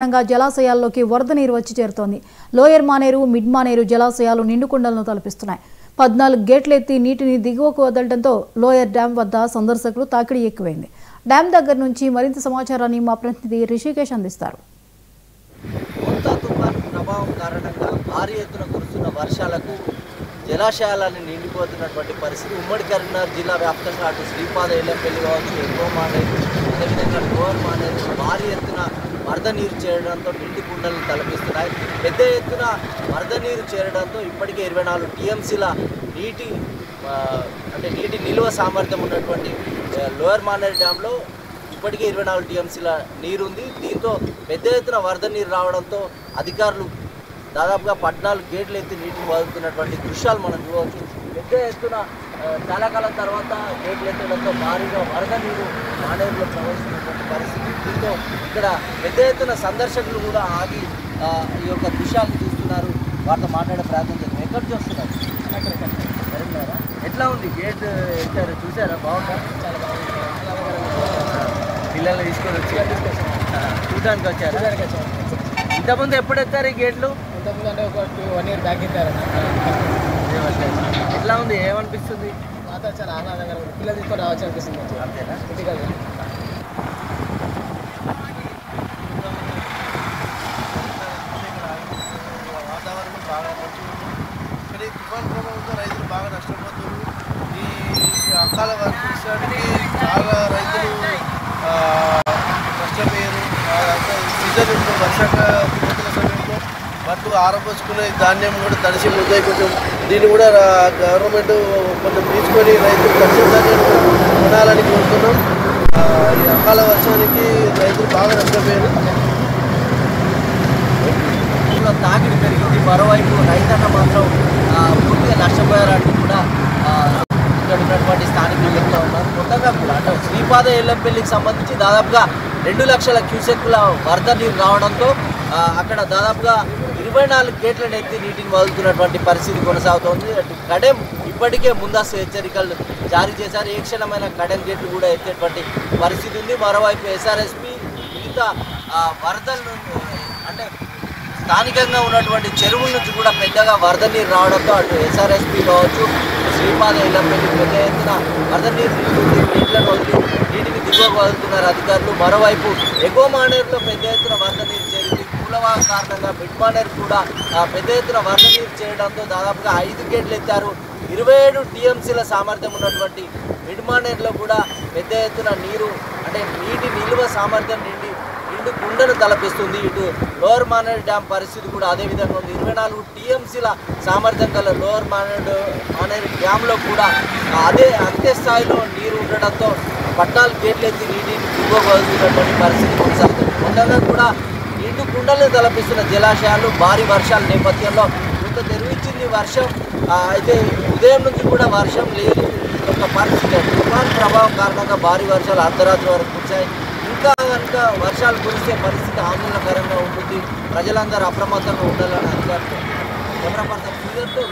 జలాశయాల్లోకి వరద నీరు వచ్చి చేరుతోంది. లోయర్ మానేరు, మిడ్ మానేరు జలాశయాలు నిండుకుండలను తలపిస్తున్నాయి. 14 గేట్లు ఎత్తి నీటిని దిగువకు వదలడంతో లోయర్ డ్యాం వద్ద సందర్శకులు తాకిడి ఎక్కువైంది. డ్యాం దగ్గర నుంచి మరింత సమాచారాన్ని మా ప్రతినిధి రిషికేష్ అందిస్తారు. తుఫాను ప్రభావం కారణంగా భారీ ఎత్తున కురుస్తున్న వర్షాలకు జలాశయాలను నిండిపోతున్నటువంటి పరిస్థితి ఉమ్మడి కరీంనగర్ జిల్లా వ్యాప్తంగా అటు శ్రీపాద ఎల్లంపల్లి కావచ్చు, ఎక్కువ మానేరు, అదేవిధంగా లోవర్ మానేరు భారీ ఎత్తున వరద నీరు చేరడంతో నిండి కుండలను తలపిస్తున్నాయి. పెద్ద ఎత్తున వరద నీరు చేరడంతో ఇప్పటికే 24 టీఎంసీల నీటి నిల్వ సామర్థ్యం ఉన్నటువంటి లోయర్ మానేరు డ్యాంలో ఇప్పటికే 24 టీఎంసీల నీరు ఉంది. దీంతో పెద్ద ఎత్తున వరద నీరు రావడంతో అధికారులు దాదాపుగా 14 గేట్లు ఎత్తి నీటిని వదులుతున్నటువంటి దృశ్యాలు మనం చూడవచ్చు. పెద్ద ఎత్తున చాలా కాలం తర్వాత గేట్లు ఎత్తడంతో భారీగా వరద నీరు మానేరులో ప్రవహిస్తున్నటువంటి పరిస్థితి. దీంతో ఇక్కడ పెద్ద ఎత్తున సందర్శకులు కూడా ఆగి ఈ యొక్క దృశ్యాలను చూస్తున్నారు. వారితో మాట్లాడే ప్రయత్నం చేస్తున్నారు. ఎక్కడికి వస్తున్నారు? కరీంనగరా? ఎట్లా ఉంది గేట్ ఎత్తారు? చూసారా? బాగుందా? చాలా బాగుంది. పిల్లల్ని తీసుకొని వచ్చి చూడడానికి వచ్చారు. ఇంతకుముందు ఎప్పుడు ఎత్తారు ఈ గేట్లు? ఇంతకుముందు అంటే ఒక 1 year బ్యాక్ ఎత్తారు. ఎట్లా ఉంది? ఏమనిపిస్తుంది? మాతో చాలా ఆహ్లాదంగా ఉంది. పిల్లలు తీసుకొని రావచ్చు అనిపిస్తుంది. అంతేనా? ఇంటికాదు వాతావరణం బాగా మంచిగా ఉంది. ఇక్కడ ఈ తుఫాన్ ప్రభావంతో రైతులు బాగా నష్టపోతున్నారు. ఈ అకాల వర్షానికి చాలా రైతులు నష్టపోయారు. సీజన్ ఇప్పుడు వర్షాకాల సమయంలో బట్లు ఆరబోసుకునే ధాన్యం కూడా తడిసి ముద్దైపోతుంది. దీన్ని కూడా గవర్నమెంట్ కొంచెం తీసుకొని రైతులు తడిసిన ధాన్యాన్ని కొనాలని కోరుతున్నాం. ఈ అకాల వర్షానికి రైతులు బాగా నష్టపోయారు. తాకిడి పెరిగింది. మరోవైపు రైతన్న మాత్రం పూర్తిగా నష్టపోయారంటూ కూడా ఇక్కడ ఉన్నటువంటి స్థానికులు చెప్తా ఉన్నారు. మొత్తంగా కూడా అంటే శ్రీపాద ఎల్లంపల్లికి సంబంధించి దాదాపుగా 2 లక్షల క్యూసెక్ల వరద నీరు రావడంతో అక్కడ దాదాపుగా 24 గేట్లను ఎత్తి నీటిని వదులుతున్నటువంటి పరిస్థితి కొనసాగుతోంది. అటు కడెం ఇప్పటికే ముందస్తు హెచ్చరికలు జారీ చేశారు. ఏ క్షణమైన కడెం గేట్లు కూడా ఎత్తేటువంటి పరిస్థితి ఉంది. మరోవైపు ఎస్ఆర్ఎస్పీ మిగతా వరదలు అంటే స్థానికంగా ఉన్నటువంటి చెరువుల నుంచి కూడా పెద్దగా వరద నీరు రావడంతో అటు ఎస్ఆర్ఎస్పీ కావచ్చు, శ్రీపాద ఎల్లంపల్లి పెద్ద ఎత్తున వరద నీరు గేట్లను వదిలి నీటిని దిగువకు వదులుతున్నారు అధికారులు. మరోవైపు ఎగువ మానేరులో పెద్ద ఎత్తున వరద నీరు చేరింది. కూలవా కారణంగా మిడ్ మానేరు కూడా పెద్ద ఎత్తున వరద నీరు చేయడంతో దాదాపుగా 5 గేట్లు ఎత్తారు. 27 టీఎంసీల సామర్థ్యం ఉన్నటువంటి మిడ్ మానేరులో కూడా పెద్ద ఎత్తున నీరు అంటే నీటి నిల్వ సామర్థ్యం నిండు కుండను తలపిస్తుంది. ఇటు లోవర్ మానేరు డ్యాం పరిస్థితి కూడా అదే విధంగా ఉంది. 24 టీఎంసీల సామర్థ్యం గల లోవర్ మానేరు డ్యాంలో కూడా అంతే స్థాయిలో నీరు ఉండడంతో 14 గేట్లు ఎత్తి నీటిని దిగువకు వదులుతున్నటువంటి పరిస్థితి కొనసాగుతుంది. మొత్తంగా కూడా నిండు కుండలను తలపిస్తున్న జలాశయాలు భారీ వర్షాల నేపథ్యంలో కొంత తెరువిచ్చింది వర్షం. అయితే ఉదయం నుంచి కూడా వర్షం లేదు. ఒక పరిస్థితి తుఫాన్ ప్రభావం కారణంగా భారీ వర్షాలు అర్ధరాత్రి వరకు కురిశాయి. ఇంకా కనుక వర్షాలు కురిసే పరిస్థితి ఆందోళనకరంగా ఉంటుంది. ప్రజలందరూ అప్రమత్తంగా ఉండాలని అధికారులు కెమెరా పర్సన్ శ్రీధర్తో